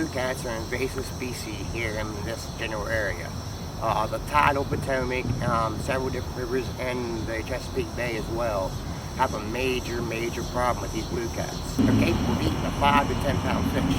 blue cats are an invasive species here in this general area. The tidal Potomac, several different rivers, and the Chesapeake Bay as well have a major problem with these blue cats. They're capable of eating a 5 to 10 pound fish.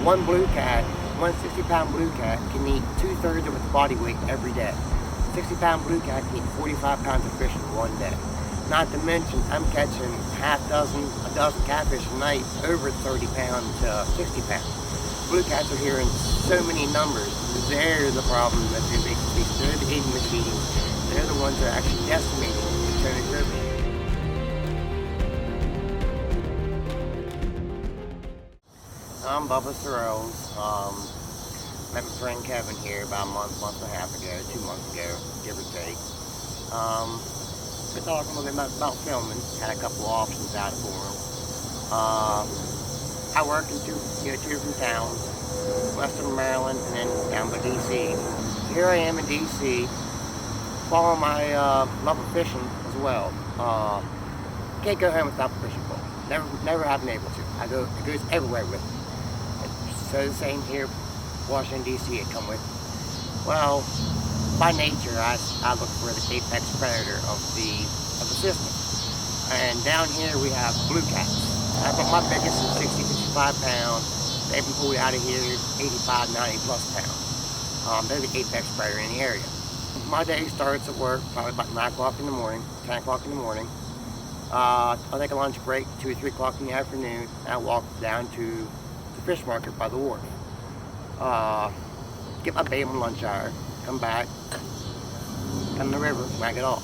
One 60-pound blue cat can eat 2/3 of its body weight every day. 60-pound blue cat can eat 45 pounds of fish in one day. Not to mention, I'm catching a dozen catfish a night over 30 pounds to 60 pounds. Blue cats are here in so many numbers. They're the problem that they make species. They're the eating machines. They're the ones that are actually decimating the Potomac River. I'm Bubba. Met my friend Kevin here about a month and a half ago, 2 months ago, give or take. We're talking a little bit about filming. Had a couple of options out for him. I work in two different towns, Western Maryland and then down by DC. So here I am in DC, following my love of fishing as well. Can't go home without a fishing pole. Never have been able to. It goes everywhere with me. So the same here, Washington DC it come with. Well, by nature I look for the apex predator of the system. And down here we have blue cats. But my biggest is 60-65 pounds. They've been pulled out of here 85, 90 plus pounds. They're the apex predator in the area. My day starts at work probably about 9 o'clock in the morning, 10 o'clock in the morning. I'll take a lunch break 2 or 3 o'clock in the afternoon, and I'll walk down to the fish market by the wharf. Get my bait on lunch hour, come back, come to the river, whack it off.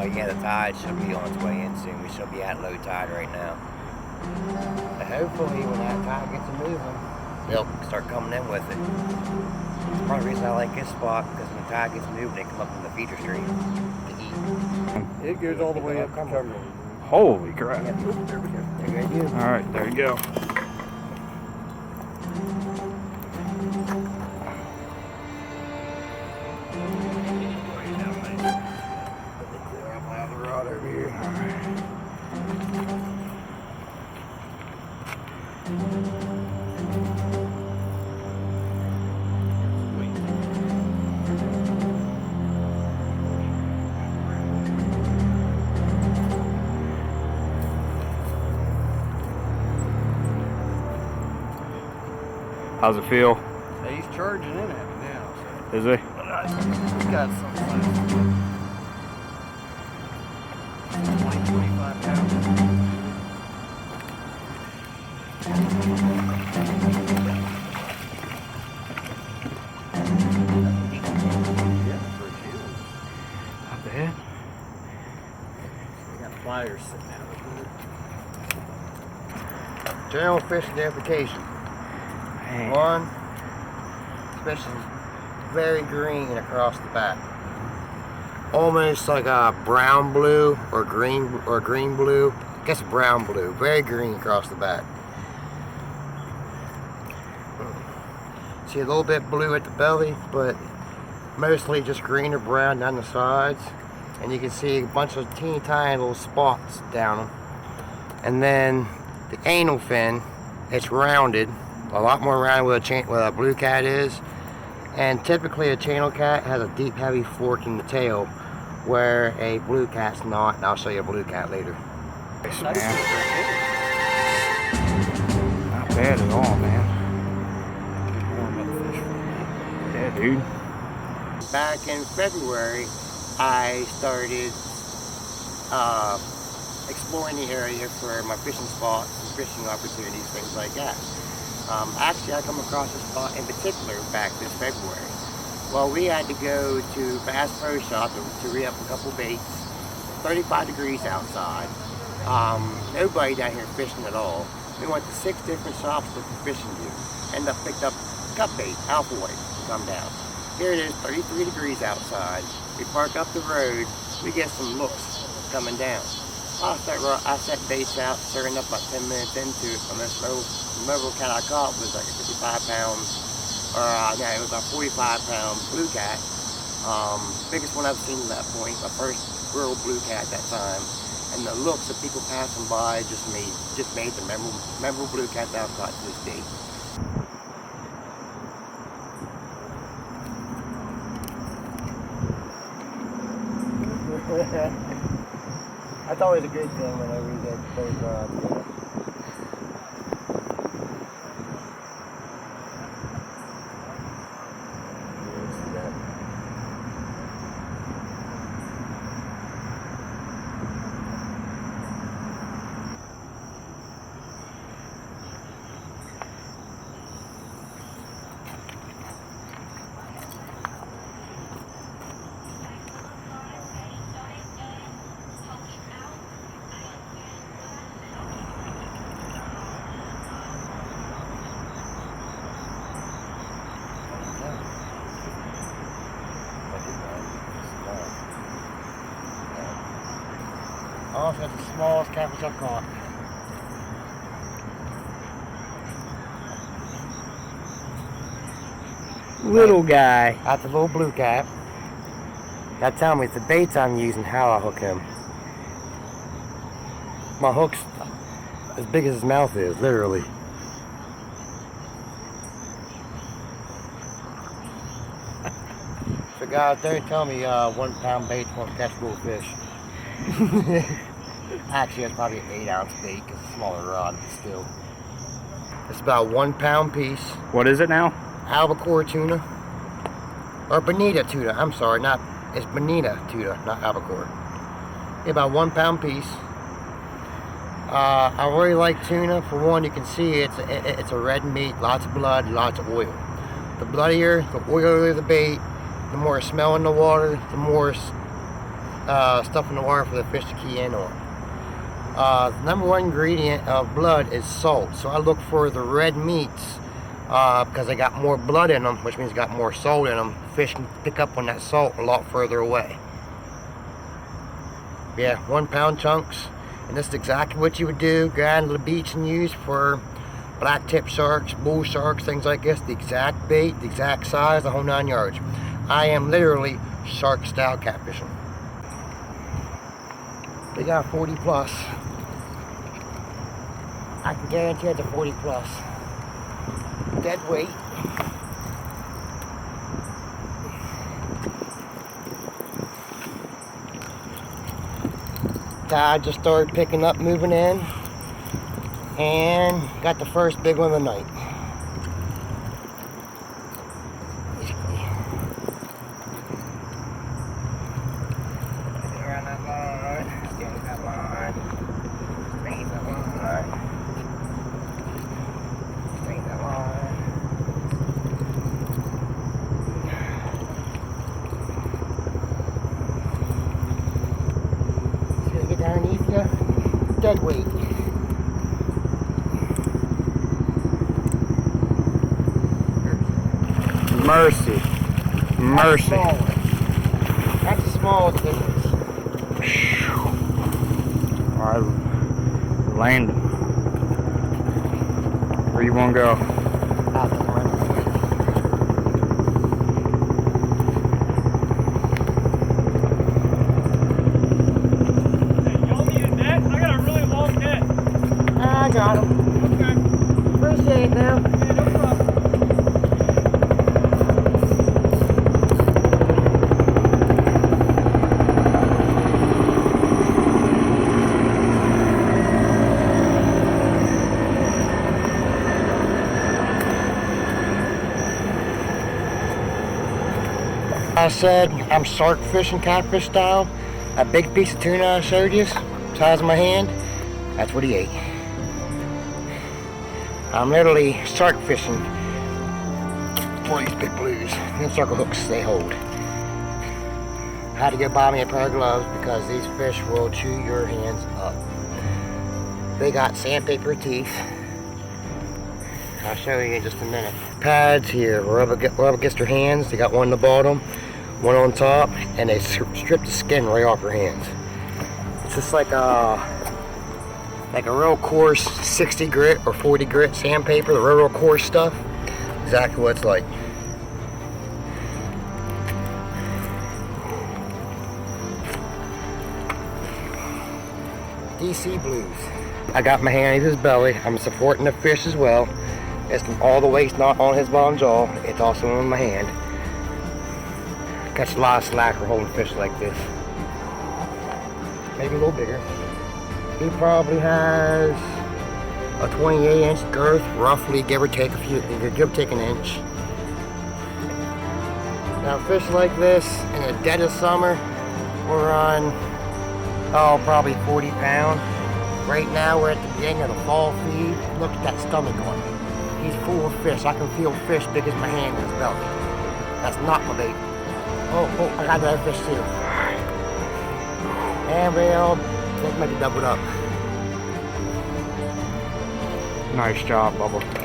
Yeah, the tide should be on its way in soon. We should be at low tide right now. And hopefully when that tide gets moving, they'll start coming in with it. That's part of the reason I like this spot, because when the tide gets moving, they come up in the feeder stream to eat. It goes all the way up to Cumberland. Holy crap. Yeah, there we go. Alright, there you go. How's it feel? He's charging in at me now. So. Is he? He's got something. 20-25 pounds. Yeah, for a kid. Not bad. We got pliers sitting out there. General fish identification. Man. One, fish is very green across the back. Almost like a brown blue or green blue. I guess brown blue. Very green across the back. See a little bit blue at the belly, but mostly just green or brown down the sides. And you can see a bunch of teeny tiny little spots down them. And then the anal fin, it's rounded. A lot more rounded with a blue cat is. And typically a channel cat has a deep heavy fork in the tail, where a blue cat's not, and I'll show you a blue cat later. Nice, man. Not bad at all, man. Yeah, dude. Back in February, I started exploring the area for my fishing spots and fishing opportunities, things like that. Actually, I come across this spot in particular back this February. Well, we had to go to Bass Pro Shop to re-up a couple baits. 35 degrees outside. Nobody down here fishing at all. We went to 6 different shops with the fishing gear. Ended up picked up cut bait, alpha white, to come down. Here it is, 33 degrees outside. We park up the road. We get some looks coming down. I set baits out, stirring up about 10 minutes into it. And this little cat I caught was like a 55 pound, no, it was a 45 pound blue cat. Biggest one I've seen at that point, my first real blue cat at that time. and the looks of people passing by just made the memorable blue cat that I've got to this day. That's always a good thing whenever you get those together. Oh, that's the smallest catfish I've caught. Little guy. That's a little blue cat. Now tell me, it's the baits I'm using, how I hook him. My hook's as big as his mouth is, literally. So guys, don't tell me 1 pound bait won't catch goldfish. Actually, it's probably an 8-ounce bait because it's a smaller rod, but still. It's about 1 pound piece. What is it now? Albacore tuna. Or bonita tuna, I'm sorry, it's bonita tuna, not albacore. About 1 pound piece. I really like tuna. For one, you can see it's a red meat, lots of blood, lots of oil. The bloodier, the oilier the bait, the more smell in the water, the more stuff in the water for the fish to key in on. The number one ingredient of blood is salt, so I look for the red meats because they got more blood in them, which means they got more salt in them. Fish can pick up on that salt a lot further away. Yeah, 1 pound chunks, and this is exactly what you would do. Go down to the beach and use for black tip sharks, bull sharks, things like this. The exact bait, the exact size, the whole 9 yards. I am literally shark style catfishing. They got 40 plus. I can guarantee it's a 40 plus. Dead weight. Tide just started picking up, moving in, and got the first big one of the night. Underneath you, dead weight. Mercy. Mercy. That's the smallest difference. Alright, landing. Where you want to go? Out the rim. I got him. Okay. Appreciate it now. Okay, no problem. I said I'm shark fishing catfish style. A big piece of tuna I showed you, size of my hand, that's what he ate. I'm literally shark fishing for these big blues. Them circle hooks they hold. I had to go buy me a pair of gloves because these fish will chew your hands up. They got sandpaper teeth. I'll show you in just a minute. Pads here, rub against your hands. They got one on the bottom, one on top, and they strip the skin right off your hands. It's just like a real coarse 60 grit or 40 grit sandpaper, the real coarse stuff. Exactly what it's like. DC Blues. I got my hand in his belly. I'm supporting the fish as well. It's all the weight's not on his bottom jaw. It's also in my hand. Catch a lot of slacker holding fish like this. Maybe a little bigger. He probably has a 28-inch girth, roughly, give or take an inch. Now fish like this in the dead of summer, we're on, probably 40 pounds. Right now we're at the beginning of the fall feed. Look at that stomach on him. He's full of fish. I can feel fish big as my hand in his belly. That's not my bait. Oh, I got that fish too. And well, I think maybe doubled up. Nice job, Bubba.